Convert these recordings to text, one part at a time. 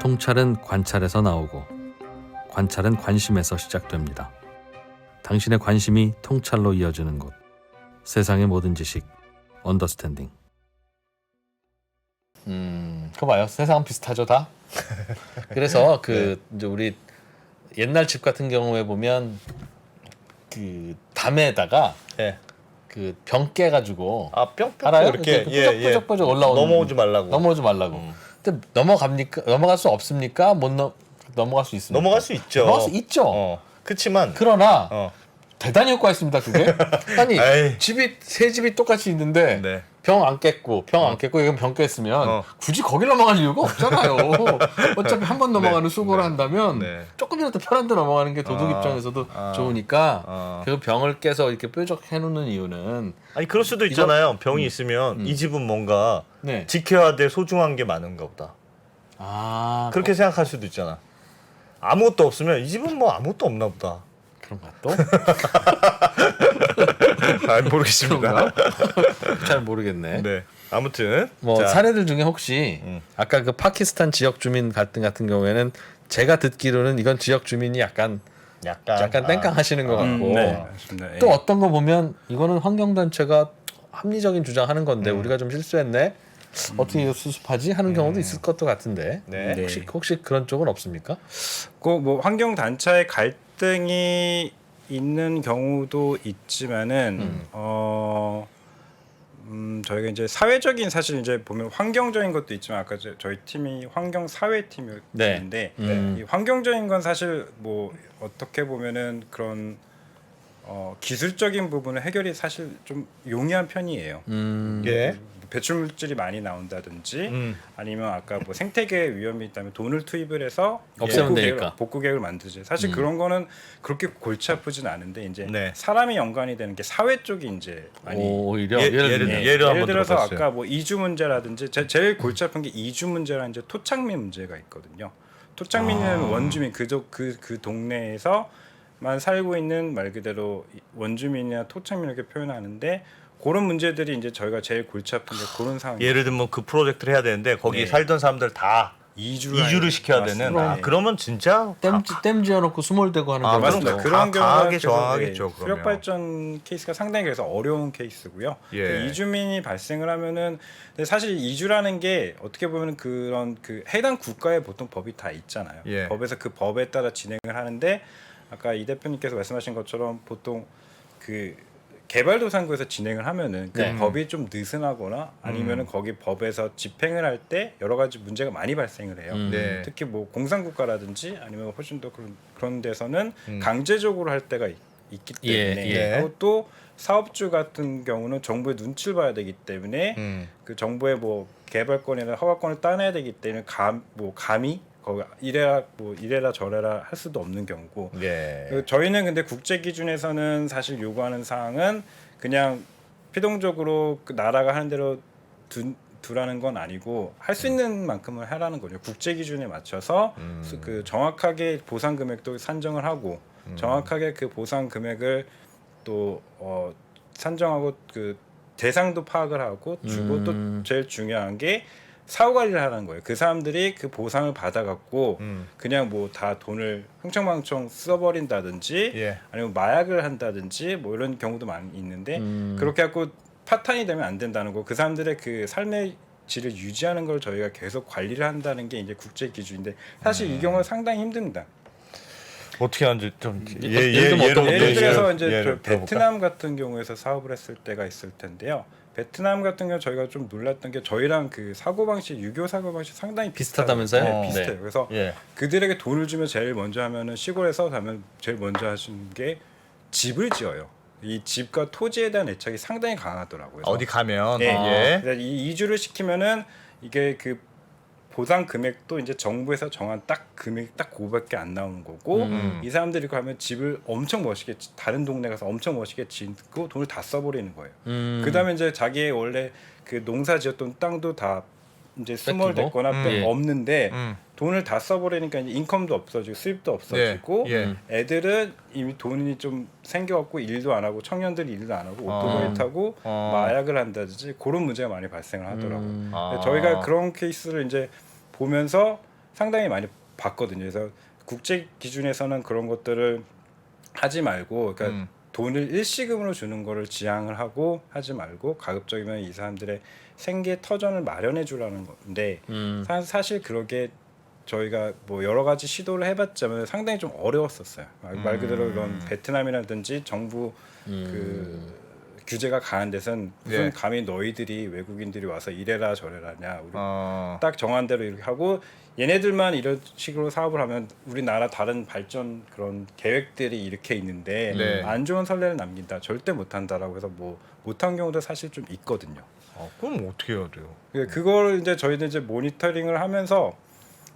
통찰은 관찰에서 나오고 관찰은 관심에서 시작됩니다. 당신의 관심이 통찰로 이어지는 곳. 세상의 모든 지식 언더스탠딩. 그거 봐요. 세상은 비슷하죠 다. 그래서 이제 우리 옛날 집 같은 경우에 보면 그 담에다가 그 병 깨가지고 뿅뿅 알아요? 이렇게 뾰족뾰족 올라오는 넘어오지 말라고. 근데 넘어갈 수 없습니까? 넘어갈 수 있습니까? 넘어갈 수 있죠. 넘어갈 수 있죠. 그렇지만 그러나 대단히 효과 있습니다. 그게. 아니 에이. 세 집이 똑같이 있는데 네. 병 안 깼고 이건 병 깼으면 굳이 거길 넘어갈 이유가 없잖아요. 어차피 한 번 넘어가는 수고를 한다면 조금이라도 편한 데 넘어가는 게 도둑 입장에서도 좋으니까 그 병을 깨서 이렇게 뾰족 해놓는 이유는 아니 그럴 수도 있잖아요. 병이 있으면 이 집은 뭔가 지켜야 될 소중한 게 많은가 보다. 그렇게 생각할 수도 있잖아. 아무것도 없으면 이 집은 뭐 아무것도 없나 보다. 그런가 또? 모르겠습니다. 잘 모르겠네. 네. 아무튼 자. 사례들 중에 혹시 아까 그 파키스탄 지역 주민 갈등 같은 경우에는 제가 듣기로는 이건 지역 주민이 약간 땡깡하시는 것 같고 또 어떤 거 보면 이거는 환경단체가 합리적인 주장하는 건데 우리가 좀 실수했네. 어떻게 이거 수습하지 하는 경우도 있을 것도 같은데 혹시 그런 쪽은 없습니까? 뭐 환경 단체의 갈등이 있는 경우도 있지만은 저희가 이제 사회적인 사실 이제 보면 환경적인 것도 있지만 아까 저희 팀이 환경 사회 팀인데 이 환경적인 건 사실 뭐 어떻게 보면은 그런 기술적인 부분은 해결이 사실 좀 용이한 편이에요. 배출 물질이 많이 나온다든지 아니면 아까 뭐 생태계 위험이 있다면 돈을 투입을 해서 없애면 되니까 복구 계획을 만들지. 사실 그런 거는 그렇게 골치 아프진 않은데 이제 사람이 연관이 되는 게 사회 쪽이 이제 많이 오히려 예를 들어서 아까 뭐 이주 문제라든지 제일 골치 아픈 게 이주 문제라는 이제 토착민 문제가 있거든요. 토착민은 원주민 그 동네에서만 살고 있는 말 그대로 원주민이나 토착민 이렇게 표현하는데 그런 문제들이 이제 저희가 제일 골치 아픈 게 그런 상황. 예를 들면 그 프로젝트를 해야 되는데 거기 살던 사람들 다 이주를 시켜야 되는. 그러면 진짜 댐 지어놓고 수몰되고 하는 경우가 맞습니다. 그런 경우가 저항하겠죠. 수력 발전 케이스가 상당히 그래서 어려운 케이스고요. 이주민이 발생을 하면은 사실 이주라는 게 어떻게 보면 그런 그 해당 국가에 보통 법이 다 있잖아요. 법에서 그 법에 따라 진행을 하는데 아까 이 대표님께서 말씀하신 것처럼 보통 그 개발도상국에서 진행을 하면은 그 법이 좀 느슨하거나 아니면은 거기 법에서 집행을 할 때 여러 가지 문제가 많이 발생을 해요. 특히 뭐 공산국가라든지 아니면 훨씬 더 그런 데서는 강제적으로 할 때가 있기 때문에 그리고 또 사업주 같은 경우는 정부의 눈치를 봐야 되기 때문에 그 정부의 뭐 개발권이나 허가권을 따내야 되기 때문에 감히 거기 이래라 저래라 할 수도 없는 경우고 저희는 근데 국제 기준에서는 사실 요구하는 사항은 그냥 피동적으로 그 나라가 하는 대로 두라는 건 아니고 할 수 있는 만큼을 하라는 거죠. 국제 기준에 맞춰서 그 정확하게 보상 금액도 산정을 하고 정확하게 그 보상 금액을 또 산정하고 그 대상도 파악을 하고 주고 또 제일 중요한 게 사후 관리를 하라는 거예요. 그 사람들이 그 보상을 받아갖고 그냥 뭐 다 돈을 흥청망청 써버린다든지 아니면 마약을 한다든지 뭐 이런 경우도 많이 있는데 그렇게 하고 파탄이 되면 안 된다는 거. 그 사람들의 그 삶의 질을 유지하는 걸 저희가 계속 관리를 한다는 게 이제 국제 기준인데 사실 이 경우는 상당히 힘듭니다. 어떻게 하는지 좀 예를 들어서 이제 베트남 같은 경우에서 사업을 했을 때가 있을 텐데요. 베트남 같은 경우 저희가 좀 놀랐던 게 저희랑 그 사고방식 유교 사고방식 상당히 비슷하다면서요? 비슷해요. 그래서 그들에게 돈을 주면 제일 먼저 하면은 시골에서 가면 제일 먼저 하시는 게 집을 지어요. 이 집과 토지에 대한 애착이 상당히 강하더라고요. 어디 가면 이 이주를 시키면은 이게 그 보상 금액도 이제 정부에서 정한 딱 금액 딱 그거밖에 안 나오는 거고 이 사람들이 가면 집을 엄청 멋있게 다른 동네 가서 엄청 멋있게 짓고 돈을 다 써버리는 거예요. 그다음에 이제 자기의 원래 그 농사 지었던 땅도 다 이제 스몰 뺏기고? 됐거나 없는데 음. 돈을 다 써버리니까 이제 인컴도 없어지고 수입도 없어지고 애들은 이미 돈이 좀 생겨갖고 일도 안 하고 청년들이 일도 안 하고 오토바이 타고 마약을 한다든지 그런 문제가 많이 발생을 하더라고요. 저희가 그런 케이스를 이제 보면서 상당히 많이 봤거든요. 그래서 국제 기준에서는 그런 것들을 하지 말고, 그러니까 돈을 일시금으로 주는 거를 지향을 하고 하지 말고 가급적이면 이 사람들의 생계 터전을 마련해 주라는 건데 사실 그러게 저희가 뭐 여러 가지 시도를 해봤자면 상당히 좀 어려웠었어요. 말 그대로 이런 베트남이라든지 정부 그 규제가 강한 데선 무슨 감히 너희들이 외국인들이 와서 이래라 저래라냐, 우리 딱 정한 대로 이렇게 하고 얘네들만 이런 식으로 사업을 하면 우리나라 다른 발전 그런 계획들이 이렇게 있는데 안 좋은 선례를 남긴다, 절대 못한다라고 해서 뭐 못한 경우도 사실 좀 있거든요. 그럼 어떻게 해야 돼요? 그걸 이제 저희는 이제 모니터링을 하면서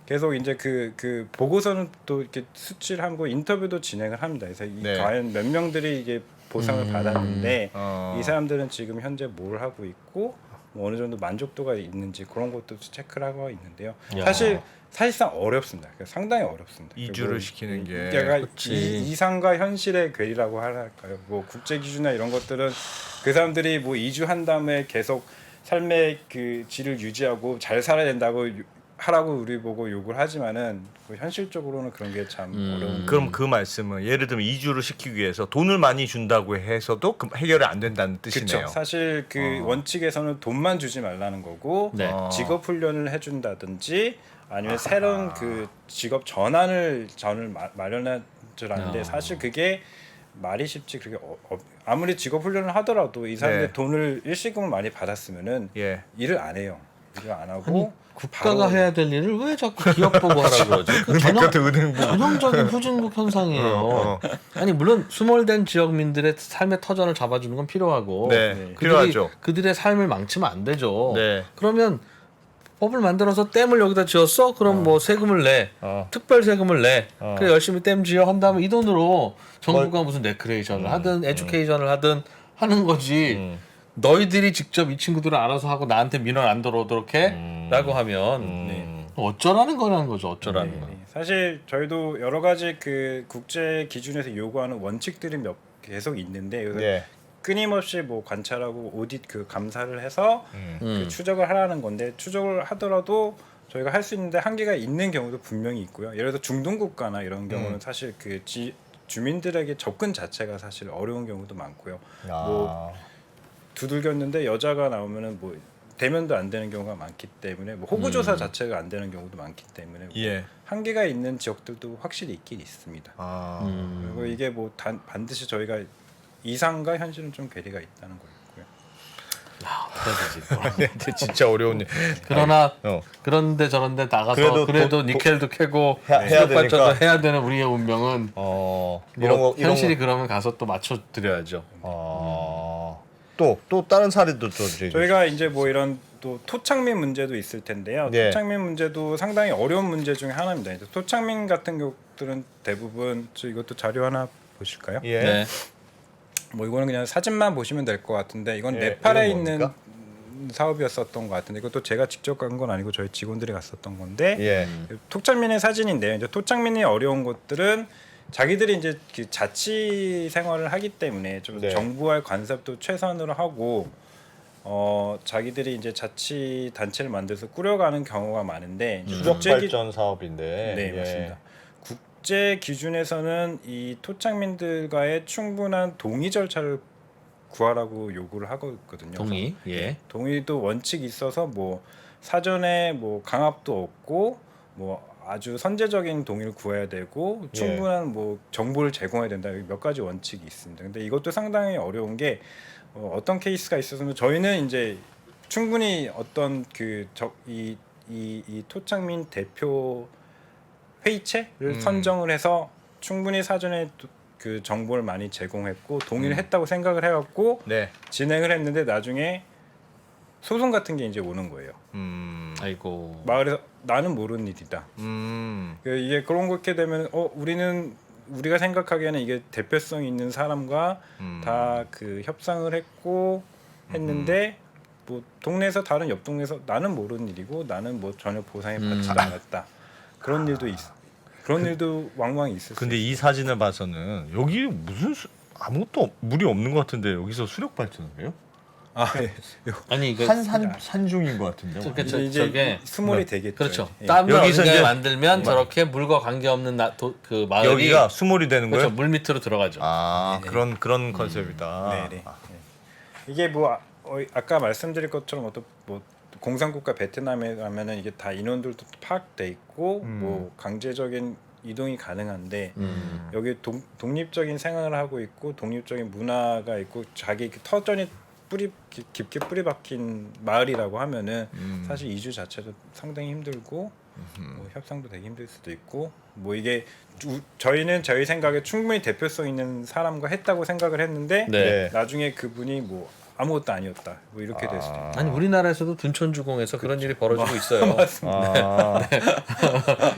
계속 이제 그 보고서는 또 이렇게 수치를 하고 인터뷰도 진행을 합니다. 그래서 과연 몇 명들이 이게 보상을 받았는데 이 사람들은 지금 현재 뭘 하고 있고 뭐 어느 정도 만족도가 있는지 그런 것도 체크를 하고 있는데요. 사실상 어렵습니다. 상당히 어렵습니다. 이주를 시키는 게 약간 이상과 현실의 괴리라고 할까요? 뭐 국제 기준이나 이런 것들은 그 사람들이 뭐 이주한 다음에 계속 삶의 그 질을 유지하고 잘 살아야 된다고 하라고 우리 보고 욕을 하지만은 현실적으로는 그런 게 참 어려운. 그럼 그 말씀은 예를 들면 이주를 시키기 위해서 돈을 많이 준다고 해서도 해결이 안 된다는 뜻이네요. 그렇죠. 사실 그 원칙에서는 돈만 주지 말라는 거고 직업 훈련을 해준다든지 아니면 새로운 그 직업 전을 마련해 주라는데 사실 그게 말이 쉽지 그렇게 아무리 직업 훈련을 하더라도 이 사람들 돈을 일시금을 많이 받았으면은 일을 안 해요. 일을 안 하고 국가가 해야 될 일을 왜 자꾸 기업 보고 하라고 그러지? 그 전형적인 후진국 현상이에요. 아니 물론 수몰된 지역민들의 삶의 터전을 잡아주는 건 필요하고 필요하죠. 그들의 삶을 망치면 안 되죠. 그러면 법을 만들어서 댐을 여기다 지었어? 그럼 뭐 세금을 내, 특별 세금을 내. 그래 열심히 댐 지어 한 다음에 이 돈으로 정부가 무슨 레크레이션을 하든 에듀케이션을 하든 하는 거지. 너희들이 직접 이 친구들을 알아서 하고 나한테 민원 안 들어오도록 해라고 하면 어쩌라는 거라는 거죠. 어쩌라는 거. 사실 저희도 여러 가지 그 국제 기준에서 요구하는 원칙들이 계속 있는데 끊임없이 뭐 관찰하고 오딧 그 감사를 해서 그 추적을 하라는 건데 추적을 하더라도 저희가 할 수 있는데 한계가 있는 경우도 분명히 있고요. 예를 들어 중동 국가나 이런 경우는 사실 그 주민들에게 접근 자체가 사실 어려운 경우도 많고요. 뭐 두들겼는데 여자가 나오면은 뭐 대면도 안 되는 경우가 많기 때문에 뭐 호구 조사 자체가 안 되는 경우도 많기 때문에 뭐 한계가 있는 지역들도 확실히 있긴 있습니다. 그리고 이게 뭐 반드시 저희가 이상과 현실은 좀 괴리가 있다는 거였고요. 진짜 어려운 일. 그러나 그런데 저런데 나가서 그래도 니켈도 캐고 수력발전도 해야 되는 우리의 운명은 현실이 그러면 가서 또 맞춰 드려야죠. 또 다른 사례도 또 저희가 이제 뭐 이런 또 토착민 문제도 있을 텐데요. 토착민 문제도 상당히 어려운 문제 중에 하나입니다. 이제 토착민 같은 경우들은 대부분 이것도 자료 하나 보실까요? 뭐 이거는 그냥 사진만 보시면 될 것 같은데 이건 네팔에 있는 사업이었었던 것 같은데 이것도 제가 직접 간 건 아니고 저희 직원들이 갔었던 건데 토착민의 사진인데요. 이제 토착민이 어려운 곳들은 자기들이 이제 그 자치 생활을 하기 때문에 좀 정부와의 간섭도 최선으로 하고 자기들이 이제 자치 단체를 만들어서 꾸려가는 경우가 많은데 수력 발전 사업인데 맞습니다. 국제 기준에서는 이 토착민들과의 충분한 동의 절차를 구하라고 요구를 하고 있거든요. 동의도 원칙이 있어서 뭐 사전에 뭐 강압도 없고 뭐 아주 선제적인 동의를 구해야 되고 충분한 뭐 정보를 제공해야 된다. 몇 가지 원칙이 있습니다. 근데 이것도 상당히 어려운 게 어떤 케이스가 있어서는 저희는 이제 충분히 어떤 이 토착민 대표 회의체를 선정을 해서 충분히 사전에 그 정보를 많이 제공했고 동의를 했다고 생각을 해갖고 진행을 했는데 나중에 소송 같은 게 이제 오는 거예요. 아이고. 마을에서 나는 모르는 일이다. 이게 그런 거 이렇게 되면 우리가 생각하기에는 이게 대표성 있는 사람과 다 그 협상을 했고 했는데 뭐 동네에서 다른 옆 동네에서 나는 모르는 일이고 나는 뭐 전혀 보상이 받지도 않았다. 그런 일도 그런 일도 왕왕 있을 수 근데 이 사진을 봐서는 여기 무슨 아무것도 물이 없는 것 같은데 여기서 수력 발전을 해요? 아니 이거 산중인 것 같은데. 이제 저게 수몰이 되겠죠. 그렇죠. 예. 땀을 여기서 어딘가에 이제 만들면 저렇게 물과 관계없는 그 마을이 여기가 수몰이 되는 그렇죠. 거예요? 물 밑으로 들어가죠. 아 그런 컨셉이다. 네네. 이게 뭐 아까 말씀드린 것처럼 어떤 뭐 공산국가 베트남에 가면은 이게 다 인원들도 파악돼 있고 뭐 강제적인 이동이 가능한데 여기 독립적인 생활을 하고 있고 독립적인 문화가 있고 자기 터전이 깊게 뿌리 박힌 마을이라고 하면은 사실 이주 자체도 상당히 힘들고 뭐 협상도 되게 힘들 수도 있고 뭐 이게 저희는 저희 생각에 충분히 대표성 있는 사람과 했다고 생각을 했는데 네. 나중에 그분이 뭐 아무것도 아니었다 뭐 이렇게 될 수도 있고. 아니 우리나라에서도 둔촌주공에서 그런 일이 벌어지고 있어요. 맞습니다.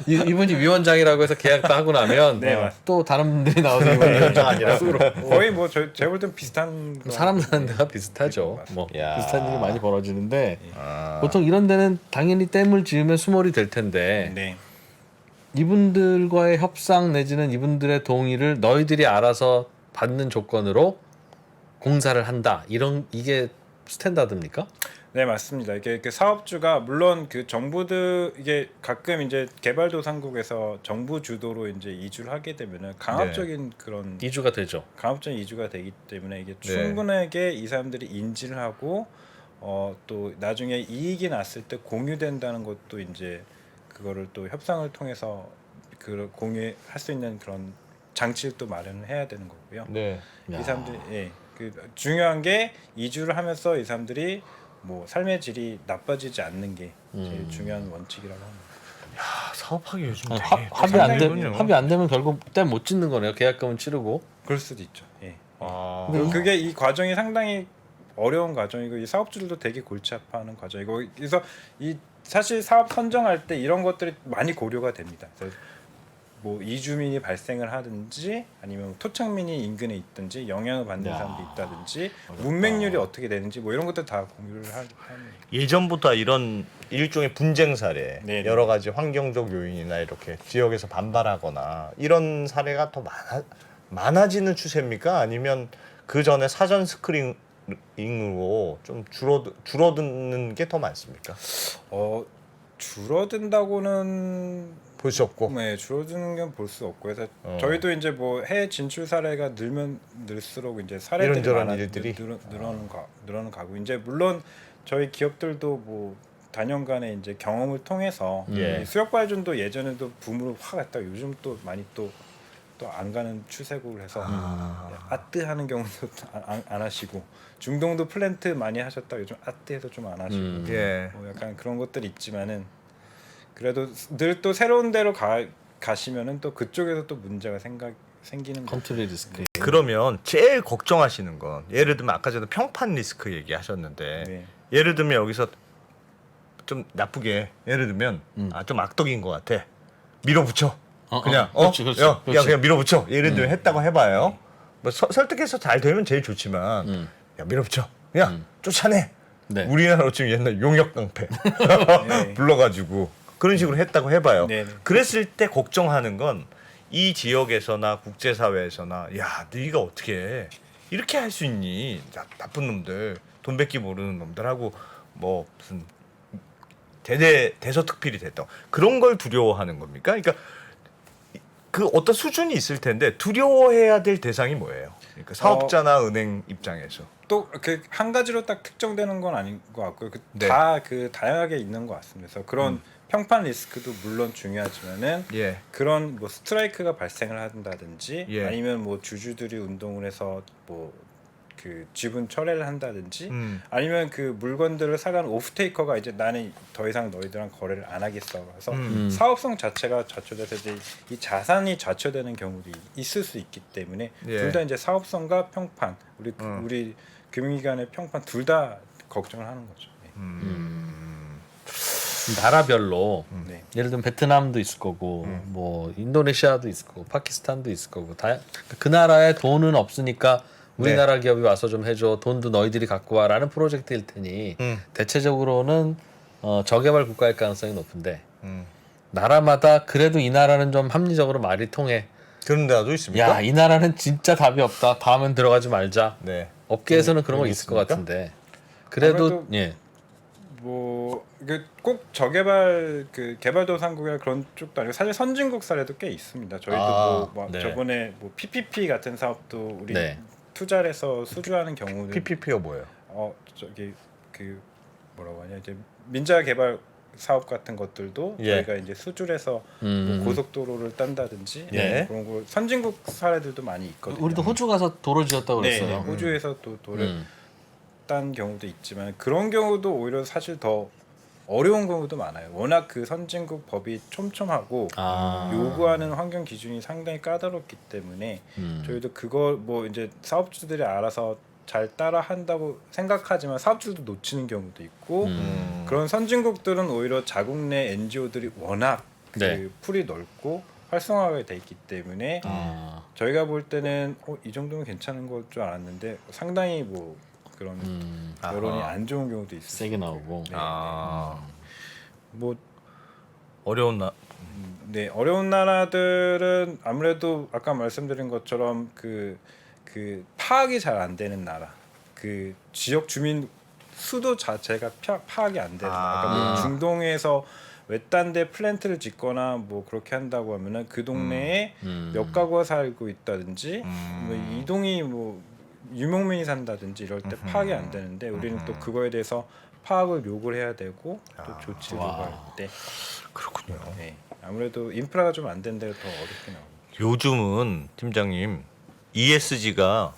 이분이 위원장이라고 해서 계약도 하고 나면 네, 또 다른 분들이 나와서 이분이 위원장 아니라 거의 뭐 제가 볼 땐 비슷한 사람 사는 데가 비슷하죠. 뭐 야. 비슷한 일이 많이 벌어지는데 보통 이런 데는 당연히 댐을 지으면 수몰이 될 텐데 네. 이분들과의 협상 내지는 이분들의 동의를 너희들이 알아서 받는 조건으로 공사를 한다. 이게 스탠다드입니까? 네 맞습니다. 이게 사업주가 물론 그 정부들 이게 가끔 이제 개발도상국에서 정부 주도로 이제 이주를 하게 되면은 강압적인 그런 이주가 되죠. 강압적인 이주가 되기 때문에 이게 충분하게 이 사람들이 인지를 하고 또 나중에 이익이 났을 때 공유된다는 것도 이제 그거를 또 협상을 통해서 그 공유할 수 있는 그런 장치를 또 마련을 해야 되는 거고요. 네. 이 사람들이 그 중요한 게 이주를 하면서 이 사람들이 뭐 삶의 질이 나빠지지 않는 게 제일 중요한 원칙이라고 합니다. 사업하기 요즘 되게 합의 안 되면 결국 댐 못 짓는 거네요. 계약금은 치르고. 그럴 수도 있죠. 예. 근데 이 과정이 상당히 어려운 과정이고 이 사업주들도 되게 골치 아파하는 과정이고 그래서 이 사실 사업 선정할 때 이런 것들이 많이 고려가 됩니다. 그래서 뭐 이주민이 발생을 하든지 아니면 토착민이 인근에 있든지 영향을 받는 사람도 있다든지 문맹률이 어떻게 되는지 뭐 이런 것들 다 공유를 하는. 예전부터 이런 일종의 분쟁 사례, 네네. 여러 가지 환경적 요인이나 이렇게 지역에서 반발하거나 이런 사례가 더 많아지는 추세입니까? 아니면 그 전에 사전 스크린ing으로 좀 줄어드는 게 더 많습니까? 줄어든다고는 볼 수 없고. 네, 줄어드는 건 볼 수 없고 그래서 저희도 이제 뭐 해외 진출 사례가 늘면 늘수록 이제 사례들이 이런저런 일들이 늘어는 가고 이제 물론 저희 기업들도 뭐 단연간의 이제 경험을 통해서 이 수력 발전도 예전에도 붐으로 확 갔다 요즘 또 많이 또 안 가는 추세고 그래서 아뜨 하는 경우도 안 하시고 중동도 플랜트 많이 하셨다 요즘 아뜨해서 좀 안 하시고 뭐 약간 그런 것들이 있지만은 그래도 늘 또 새로운 데로 가시면은 또 그쪽에서 또 문제가 생기는 컨트롤 리스크. 그러면 제일 걱정하시는 건 예를 들면 아까 전에 평판 리스크 얘기하셨는데 예를 들면 여기서 좀 나쁘게 예를 들면 좀 악덕인 것 같아 밀어붙여 그냥 그렇지. 야 그냥 밀어붙여 예를 들면 했다고 해봐요 뭐 설득해서 잘 되면 제일 좋지만 야 밀어붙여 그냥 쫓아내 우리나라로 지금 옛날 용역 깡패 불러가지고 그런 식으로 했다고 해봐요. 그랬을 때 걱정하는 건 이 지역에서나 국제사회에서나 야 너희가 어떻게 이렇게 할 수 있니 나쁜 놈들 돈 뱉기 모르는 놈들하고 뭐 무슨 대서특필이 됐다 그런 걸 두려워하는 겁니까? 그러니까 그 어떤 수준이 있을 텐데 두려워해야 될 대상이 뭐예요? 그러니까 사업자나 은행 입장에서 또 그 한 가지로 딱 특정되는 건 아닌 것 같고요. 다 그 다양하게 있는 것 같습니다. 그래서 그런 평판 리스크도 물론 중요하지만은 그런 뭐 스트라이크가 발생을 한다든지 아니면 뭐 주주들이 운동을 해서 뭐 그 지분 철회를 한다든지 아니면 그 물건들을 사가는 오프테이커가 이제 나는 더 이상 너희들랑 거래를 안 하겠어. 그래서 사업성 자체가 좌초돼서 이제 이 자산이 좌초되는 경우도 있을 수 있기 때문에 둘 다 이제 사업성과 평판 우리 금융기관의 평판 둘 다 걱정을 하는 거죠. 나라별로 예를 들면 베트남도 있을 거고 뭐 인도네시아도 있을 거고 파키스탄도 있을 거고 그 나라에 돈은 없으니까 우리나라 기업이 와서 좀 해줘. 돈도 너희들이 갖고 와라는 프로젝트일 테니 대체적으로는 저개발 국가일 가능성이 높은데 나라마다 그래도 이 나라는 좀 합리적으로 말이 통해. 그런 데도 있습니까? 야, 이 나라는 진짜 답이 없다. 다음엔 들어가지 말자. 네. 업계에서는 그런 거 있을 것 같은데. 그래도 예. 뭐 꼭 저개발 그 개발도상국이나 그런 쪽도 아니고 사실 선진국 사례도 꽤 있습니다. 저희도 저번에 뭐 PPP 같은 사업도 우리 투자를 해서 수주하는 경우는 PPP가 뭐예요? 저기 그 뭐라고 하냐 이제 민자 개발 사업 같은 것들도 저희가 이제 수주를 해서 뭐 고속도로를 딴다든지 그런 거 선진국 사례들도 많이 있거든요. 우리도 호주 가서 도로 지었다고 그랬어요. 호주에서 또 도를 딴 경우도 있지만 그런 경우도 오히려 사실 더 어려운 경우도 많아요. 워낙 그 선진국 법이 촘촘하고 요구하는 환경 기준이 상당히 까다롭기 때문에 저희도 그걸 뭐 이제 사업주들이 알아서 잘 따라 한다고 생각하지만 사업주도 놓치는 경우도 있고 그런 선진국들은 오히려 자국 내 NGO들이 워낙 그 풀이 넓고 활성화가 돼 있기 때문에 저희가 볼 때는 이 정도면 괜찮은 걸 줄 알았는데 상당히 뭐 그런 여론이 안 좋은 경우도 있어요. 세게 나오고. 뭐 어려운 어려운 나라들은 아무래도 아까 말씀드린 것처럼 그 파악이 잘 안 되는 나라, 그 지역 주민 수도 자체가 파악이 안 되는 나라. 그러니까 뭐 중동에서 외딴데 플랜트를 짓거나 뭐 그렇게 한다고 하면은 그 동네에 몇 가구가 살고 있다든지 뭐 이동이 뭐 유목민이 산다든지 이럴 때 파악이 안 되는데 우리는 또 그거에 대해서 파악을 요구를 해야 되고 또 조치를 요구할 때 그렇군요. 네, 아무래도 인프라가 좀 안 된 데가 더 어렵게 나옵니다. 요즘은 팀장님 ESG가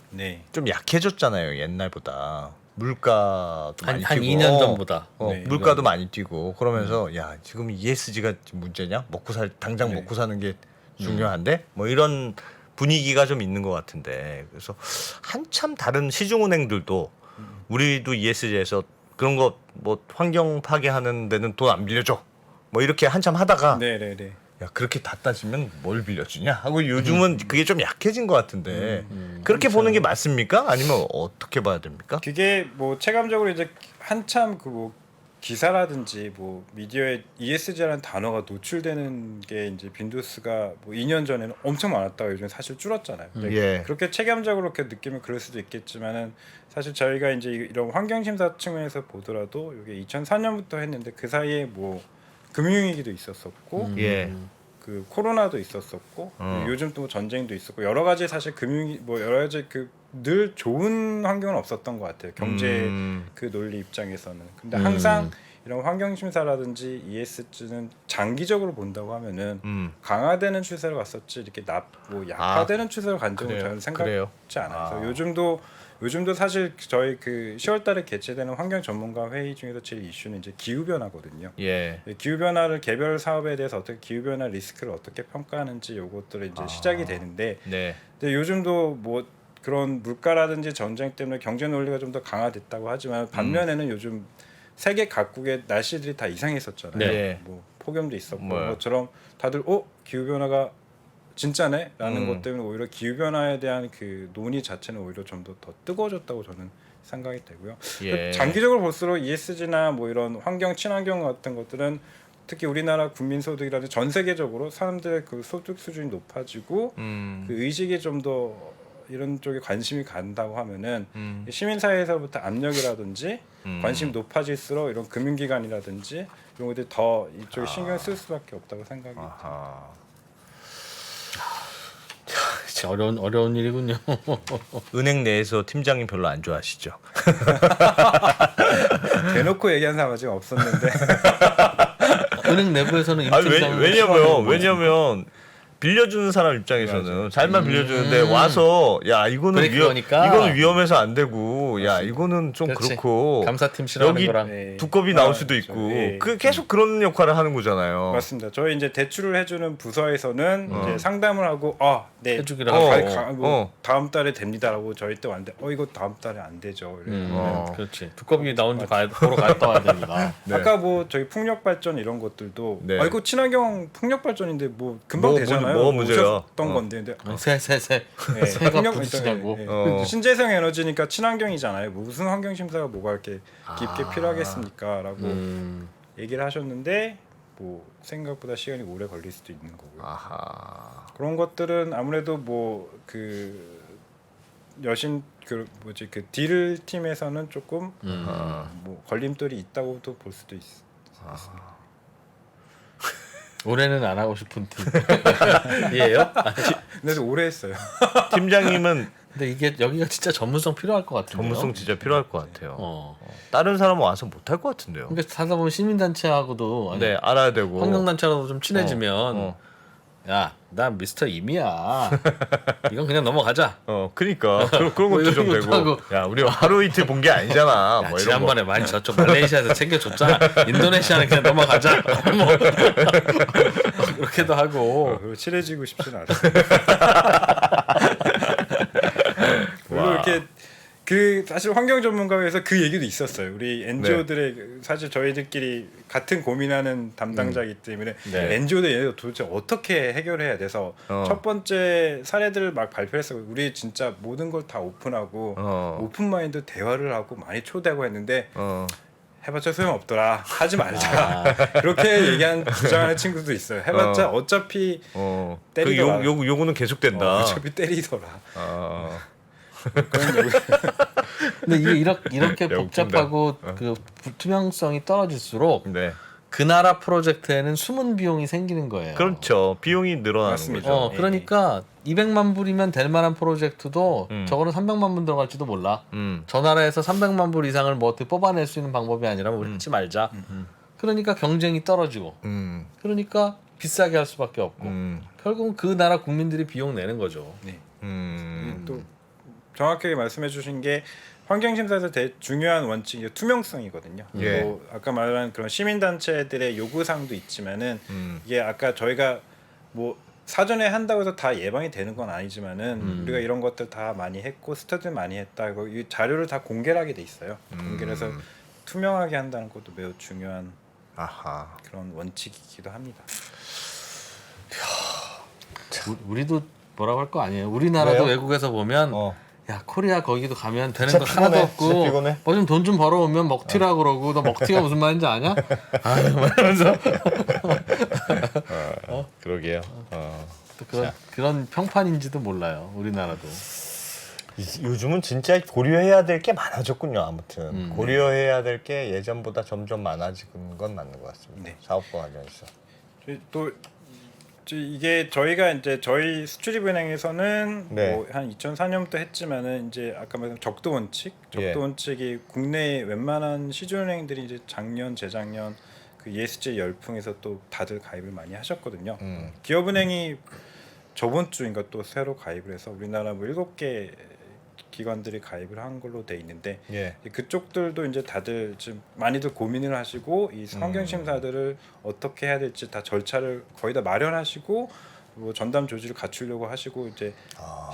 좀 약해졌잖아요. 옛날보다 물가도 많이 한 뛰고 2년 전보다 물가도 많이 뛰고 그러면서 야 지금 ESG가 문제냐? 당장 먹고 사는 게 중요한데 뭐 이런 분위기가 좀 있는 것 같은데 그래서 한참 다른 시중은행들도 우리도 ESG에서 그런 거 뭐 환경 파괴하는 데는 돈 안 빌려줘 뭐 이렇게 한참 하다가 야 그렇게 다 따지면 뭘 빌려주냐 하고 요즘은 그게 좀 약해진 것 같은데 그렇게 보는 게 맞습니까? 아니면 어떻게 봐야 됩니까? 그게 뭐 체감적으로 이제 한참 그 뭐 기사라든지 뭐 미디어에 ESG라는 단어가 노출되는 게 이제 빈도수가 뭐 2년 전에는 엄청 많았다가 요즘 사실 줄었잖아요. 그렇게 체감적으로 그렇게 느끼면 그럴 수도 있겠지만은 사실 저희가 이제 이런 환경심사 측면에서 보더라도 이게 2004년부터 했는데 그 사이에 뭐 금융위기도 있었었고 그 코로나도 있었었고 요즘 또 전쟁도 있었고 여러 가지 사실 뭐 여러 가지 그 늘 좋은 환경은 없었던 것 같아요. 경제 그 논리 입장에서는. 근데 항상 이런 환경심사라든지 ESG는 장기적으로 본다고 하면은 강화되는 추세로 갔었지 이렇게 뭐 약화되는 추세로 간 적은 저는 생각지 않아요. 요즘도 사실 저희 그 10월달에 개최되는 환경 전문가 회의 중에서 제일 이슈는 이제 기후 변화거든요. 기후 변화를 개별 사업에 대해서 어떻게 기후 변화 리스크를 어떻게 평가하는지 요것들이 이제 시작이 되는데, 근데 요즘도 뭐 그런 물가라든지 전쟁 때문에 경제 논리가 좀 더 강화됐다고 하지만 반면에는 요즘 세계 각국의 날씨들이 다 이상했었잖아요. 뭐 폭염도 있었고 것처럼 다들 기후 변화가 진짜네라는 것 때문에 오히려 기후 변화에 대한 그 논의 자체는 오히려 좀 더 뜨거워졌다고 저는 생각이 되고요. 장기적으로 볼수록 ESG나 뭐 이런 환경 친환경 같은 것들은 특히 우리나라 국민 소득이라든지 전 세계적으로 사람들의 그 소득 수준이 높아지고 그 의식이 좀 더 이런 쪽에 관심이 간다고 하면은 시민사회에서부터 압력이라든지 관심이 높아질수록 이런 금융기관이라든지 이런 것들이 더 이쪽에 신경 쓸 수밖에 없다고 생각이 듭니다. 어려운 일이군요. 은행 내에서 팀장님 별로 안 좋아하시죠? 대놓고 얘기한 사람 아직 없었는데. 은행 내부에서는 왜냐면 빌려주는 사람 입장에서는 잘만 빌려주는데 와서 야 이거는 이거는 위험해서 안 되고 보고 야 이거는 좀 그렇지. 그렇고 감사팀 싫어하는 여기 거랑 네. 두껍이 나올 수도 있고 그 계속 그런 역할을 하는 거잖아요. 맞습니다. 저희 이제 대출을 해주는 부서에서는 이제 상담을 하고 네, 해주기로 하고 다음 달에 됩니다라고 저희 때 왔는데 이거 다음 달에 안 되죠. 그렇지. 두꺼비 나온지 보러 갔다 와야 됩니다. 네. 아까 뭐 저희 풍력 발전 이런 것들도 네. 이거 친환경 풍력 발전인데 뭐 금방 뭐, 되잖아요. 뭐가 문제야? 오셨던 건데 근데 새가 부딪히냐고. 신재생 에너지니까 친환경이잖아요. 뭐 무슨 환경 심사가 뭐가 이렇게 깊게 필요하겠습니까라고 얘기를 하셨는데 뭐 생각보다 시간이 오래 걸릴 수도 있는 거고요. 아하. 그런 것들은 아무래도 뭐 그 여신 그 뭐지 그 딜 팀에서는 조금 뭐 걸림돌이 있다고도 볼 수도 있습니다. 올해는 안 하고 싶은 팀이에요? 근데 오래 했어요. 팀장님은 근데 이게 여기가 진짜 전문성 필요할 것 같은데요. 전문성 진짜 필요할 것 같아요. 다른 사람은 와서 못할 것 같은데요. 그러니까 하다 보면 시민단체하고도 네 알아야 되고 환경단체하고도 좀 친해지면 야, 난 미스터 임이야. 이건 그냥 넘어가자. 그러니까 그런 것도 좀 되고. 하고. 야, 우리 하루 이틀 본 게 아니잖아. 야, 뭐 이런 지난번에 많이 저쪽 말레이시아에서 챙겨줬잖아. 인도네시아는 그냥 넘어가자. 뭐 그렇게도 하고. 친해지고 싶지는 않아요. 물론 이렇게 그 사실 환경 전문가에서 그 얘기도 있었어요. 우리 NGO들의 사실 저희들끼리 같은 고민하는 담당자이기 때문에 NGO들 얘네들 도대체 어떻게 해결해야 돼서 첫 번째 사례들을 막 발표했어요. 우리 진짜 모든 걸 다 오픈하고 오픈 마인드 대화를 하고 많이 초대하고 했는데 해봤자 소용없더라. 하지 말자. 그렇게 얘기한 주장하는 친구도 있어요. 해봤자 어차피 때리더라. 요거는 계속된다. 어차피 때리더라. 근데 이게 이렇게 복잡하고 그 투명성이 떨어질수록 그 나라 프로젝트에는 숨은 비용이 생기는 거예요. 그렇죠. 비용이 늘어나는 맞습니다. 거죠. 그러니까 200만 불이면 될 만한 프로젝트도 저거는 300만 불 들어갈지도 몰라. 저 나라에서 300만 불 이상을 뭐 어떻게 뽑아낼 수 있는 방법이 아니라면 우리 하지 말자. 그러니까 경쟁이 떨어지고 그러니까 비싸게 할 수밖에 없고 결국은 그 나라 국민들이 비용 내는 거죠. 또 정확하게 말씀해 주신 게 환경심사에서 제일 중요한 원칙이 투명성이거든요. 뭐 아까 말한 그런 시민단체들의 요구사항도 있지만은 이게 아까 저희가 뭐 사전에 한다고 해서 다 예방이 되는 건 아니지만은 우리가 이런 것들 다 많이 했고 스터디 많이 했다. 이 자료를 다 공개를 하게 돼 있어요. 공개를 해서 투명하게 한다는 것도 매우 중요한 그런 원칙이기도 합니다. 우리도 뭐라고 할 거 아니에요. 우리나라도 왜요? 외국에서 보면 야 코리아 거기도 가면 되는 거 피곤해. 하나도 없고 뭐 좀 돈 좀 벌어오면 먹튀라고 그러고 너 먹튀가 무슨 말인지 아냐? 아유 말하면서 그러게요. 또 그런 평판인지도 몰라요. 우리나라도. 요즘은 진짜 고려해야 될 게 많아졌군요. 아무튼 고려해야 될 게 예전보다 점점 많아지는 건 맞는 것 같습니다. 사업과 관련해서. 또 이게 저희가 이제 저희 수출입은행에서는 뭐 한 2004년부터 했지만은 이제 아까 말한 적도 원칙이 국내 웬만한 시중은행들이 이제 작년 재작년 그 ESG 열풍에서 또 다들 가입을 많이 하셨거든요. 기업은행이 저번 주인가 또 새로 가입을 해서 우리나라 뭐 7개 기관들이 가입을 한 걸로 돼 있는데 그쪽들도 이제 다들 지금 많이들 고민을 하시고 이 환경 심사들을 어떻게 해야 될지 다 절차를 거의 다 마련하시고 뭐 전담 조직을 갖추려고 하시고 이제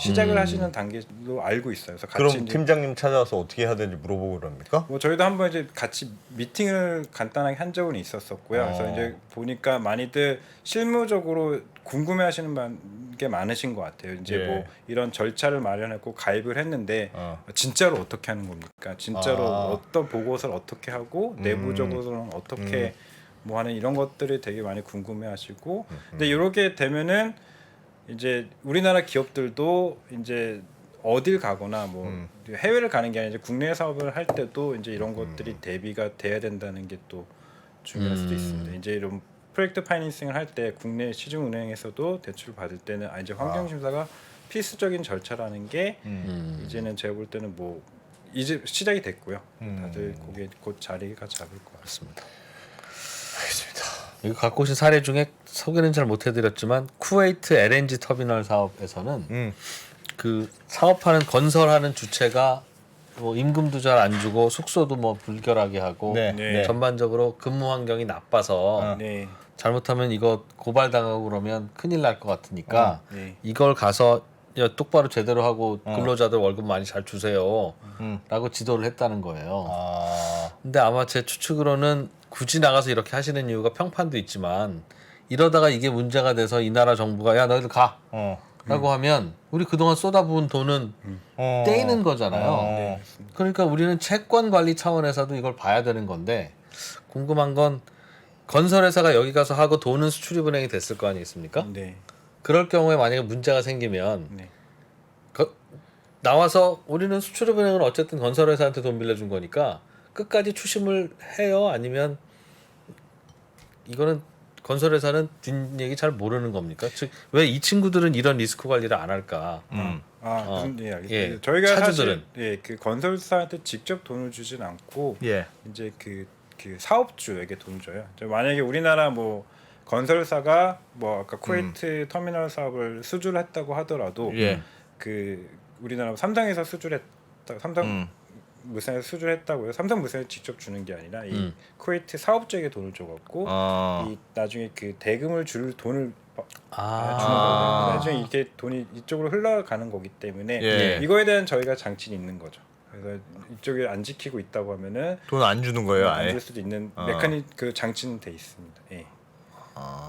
시작을 하시는 단계로 알고 있어요. 그래서 같이 그럼 팀장님 찾아와서 어떻게 해야 되는지 물어보고 그럽니까? 뭐 저희도 한번 이제 같이 미팅을 간단하게 한 적은 있었었고요. 그래서 이제 보니까 많이들 실무적으로 궁금해하시는 게 많으신 것 같아요. 이제 뭐 이런 절차를 마련했고 가입을 했는데 진짜로 어떻게 하는 겁니까? 진짜로 어떤 보고서를 어떻게 하고 내부적으로는 어떻게 뭐 하는 이런 것들이 되게 많이 궁금해하시고 근데 이렇게 되면은 이제 우리나라 기업들도 이제 어딜 가거나 뭐 해외를 가는 게 아니라 이제 국내 사업을 할 때도 이제 이런 것들이 대비가 돼야 된다는 게 또 중요할 수도 있습니다. 이제 이런 프로젝트 파이낸싱을 할 때 국내 시중은행에서도 대출을 받을 때는 이제 환경심사가 필수적인 절차라는 게 이제는 제가 볼 때는 뭐 이제 시작이 됐고요. 다들 거기에 곧 자리가 잡을 것 같습니다. 알겠습니다. 이거 갖고 오신 사례 중에 소개는 잘 못해드렸지만 쿠웨이트 LNG 터미널 사업에서는 그 사업하는 건설하는 주체가 뭐 임금도 잘 안 주고 숙소도 뭐 불결하게 하고 네. 전반적으로 근무 환경이 나빠서 네. 잘못하면 이거 고발당하고 그러면 큰일 날 것 같으니까 네. 이걸 가서 야, 똑바로 제대로 하고 근로자들 월급 많이 잘 주세요 라고 지도를 했다는 거예요. 근데 아마 제 추측으로는 굳이 나가서 이렇게 하시는 이유가 평판도 있지만 이러다가 이게 문제가 돼서 이 나라 정부가 야 너희들 가 라고 하면 우리 그동안 쏟아부은 돈은 떼이는 거잖아요. 그러니까 우리는 채권 관리 차원에서도 이걸 봐야 되는 건데 궁금한 건 건설회사가 여기 가서 하고 돈은 수출입은행이 됐을 거 아니겠습니까? 네. 그럴 경우에 만약에 문제가 생기면 네. 나와서 우리는 수출입은행은 어쨌든 건설회사한테 돈 빌려준 거니까 끝까지 추심을 해요? 아니면 이거는 건설회사는 뒷얘기 잘 모르는 겁니까? 즉 왜 이 친구들은 이런 리스크 관리를 안 할까? 무슨 예, 알겠습니다. 예, 저희가 차주들은. 사실 그 건설사한테 직접 돈을 주진 않고 예. 이제 그 사업주에게 돈 줘요. 만약에 우리나라 뭐 건설사가 뭐 아까 쿠웨이트 터미널 사업을 수주를 했다고 하더라도 예. 그 우리나라 삼성에서 수주를 했다. 삼성 무선에서 수주를 했다고요. 삼성무선에 직접 주는 게 아니라 이 쿠웨이트 사업주에게 돈을 줘갖고 이 나중에 그 대금을 줄 돈을 주는 거거든요. 나중에 이게 돈이 이쪽으로 흘러가는 거기 때문에 예. 이거에 대한 저희가 장치는 있는 거죠. 그래서 이쪽에 안 지키고 있다고 하면은 돈 안 주는 거예요, 안 아예. 줄 수도 있는 그 장치는 돼 있습니다. 예.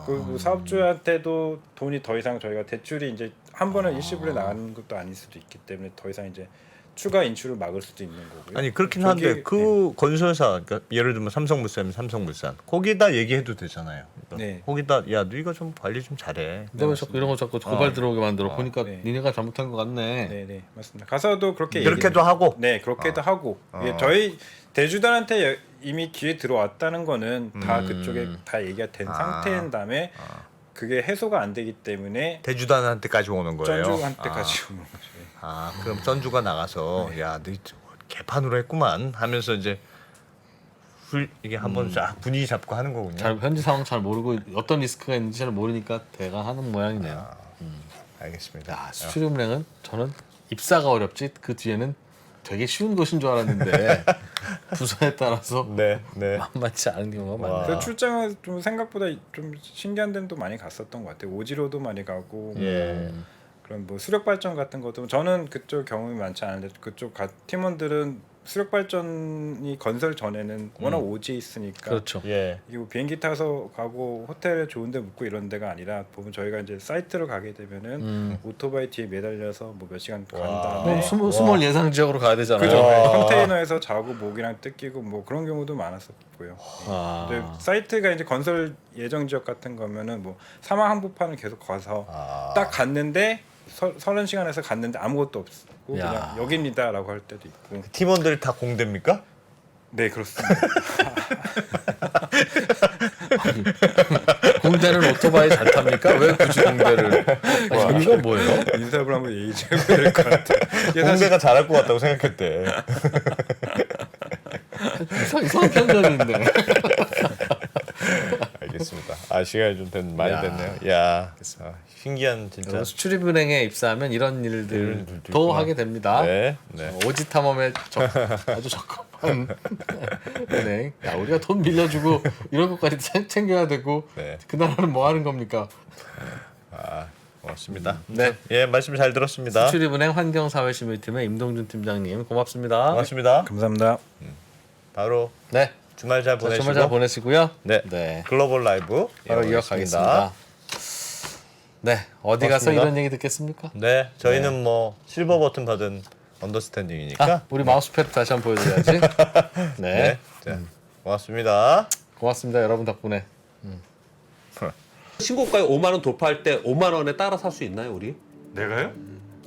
그리고 사업주한테도 돈이 더 이상 저희가 대출이 이제 한 번에 일시불에 나가는 것도 아닐 수도 있기 때문에 더 이상 이제 추가 인출을 막을 수도 있는 거고요. 아니 그렇긴 저기- 한데 그 건설사 그러니까 예를 들면 삼성물산이면 삼성물산 거기다 얘기해도 되잖아요. 그러니까 네. 거기다 야 너희가 좀 관리 좀 잘해. 근데 왜 자꾸 이런 거 자꾸 고발 들어오게 만들어? 보니까 네. 니네가 잘못한 것 같네. 네, 맞습니다. 가서도 그렇게 그렇게도 하고. 네, 그렇게도 하고. 예, 저희 대주단한테 이미 기회 들어왔다는 거는 다 그쪽에 다 얘기가 된 상태인 다음에 그게 해소가 안 되기 때문에 대주단한테까지 오는 거예요. 전주한테까지 오는 거죠. 그럼 전주가 나가서 야 너희 개판으로 했구만 하면서 이제 이게 한번 쫙 분위기 잡고 하는 거군요. 잘 현지 상황 잘 모르고 어떤 리스크가 있는지 잘 모르니까 대강 하는 모양이네요. 알겠습니다. 야, 수출입은행은 저는 입사가 어렵지 그 뒤에는 되게 쉬운 곳인 줄 알았는데 부서에 따라서 네. 만만치 않은 경우가 와. 많네요. 그래서 출장을 좀 생각보다 좀 신기한 데도 많이 갔었던 것 같아요. 오지로도 많이 가고 예. 그런 뭐 수력 발전 같은 것도 저는 그쪽 경험이 많지 않은데 그쪽 팀원들은 수력 발전이 건설 전에는 워낙 오지에 있으니까 그렇죠. 예. 이게 뭐 비행기 타서 가고 호텔에 좋은데 묵고 이런 데가 아니라 보면 저희가 이제 사이트로 가게 되면은 오토바이 뒤에 매달려서 뭐 몇 시간 간 다음에 스몰 예상 지역으로 가야 되잖아요. 그죠. 컨테이너에서 자고 목이랑 뜯기고 뭐 그런 경우도 많았었고요. 근데 사이트가 이제 건설 예정 지역 같은 거면은 뭐 사망 항복판을 계속 가서 딱 갔는데 서른 시간에서 갔는데 아무것도 없고 그냥 여기입니다라고 할 때도 있고. 팀원들 다 공대입니까? 네, 그렇습니다. 공대는 오토바이 잘 탑니까? 왜 굳이 공대를? 이거 뭐예요? 인사를 한번 얘기해줘야 될 것 같아요. 공대가 잘할 것 같다고 생각했대. 이상한 편견인데. 알겠습니다. 시간이 좀 많이 됐네요. 야, 신기한 진짜. 수출입은행에 입사하면 이런 일들도 하게 됩니다. 네. 오지 탐험에 아주 적합한 은행. 야, 우리가 돈 빌려주고 이런 것까지 챙겨야 되고 그 나라는 뭐 하는 겁니까? 고맙습니다. 네. 예, 말씀 잘 들었습니다. 수출입은행 환경사회심의팀의 임동준 팀장님 고맙습니다. 고맙습니다. 감사합니다. 바로 네. 주말 잘 보내시고. 주말 잘 보내시고요. 네. 글로벌 라이브 바로 이어가겠습니다. 네. 어디 가서 고맙습니다. 이런 얘기 듣겠습니까? 네, 저희는 뭐 실버 버튼 받은 언더스탠딩이니까. 우리 마우스패드 다시 한번 보여드려야지. 네. 자, 고맙습니다. 고맙습니다. 여러분 덕분에. 신고가에 5만 원 돌파할 때 5만 원에 따라 살 수 있나요, 우리? 내가요?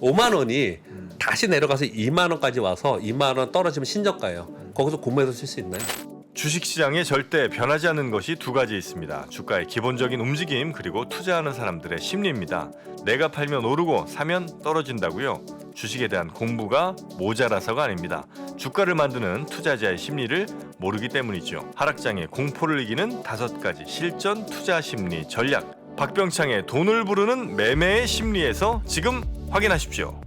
5만 원이 다시 내려가서 2만 원까지 와서 2만 원 떨어지면 신저가예요. 거기서 공모해서 쓸 수 있나요? 주식시장에 절대 변하지 않는 것이 두 가지 있습니다. 주가의 기본적인 움직임 그리고 투자하는 사람들의 심리입니다. 내가 팔면 오르고 사면 떨어진다고요? 주식에 대한 공부가 모자라서가 아닙니다. 주가를 만드는 투자자의 심리를 모르기 때문이죠. 하락장의 공포를 이기는 5가지 실전 투자 심리 전략. 박병창의 돈을 부르는 매매의 심리에서 지금 확인하십시오.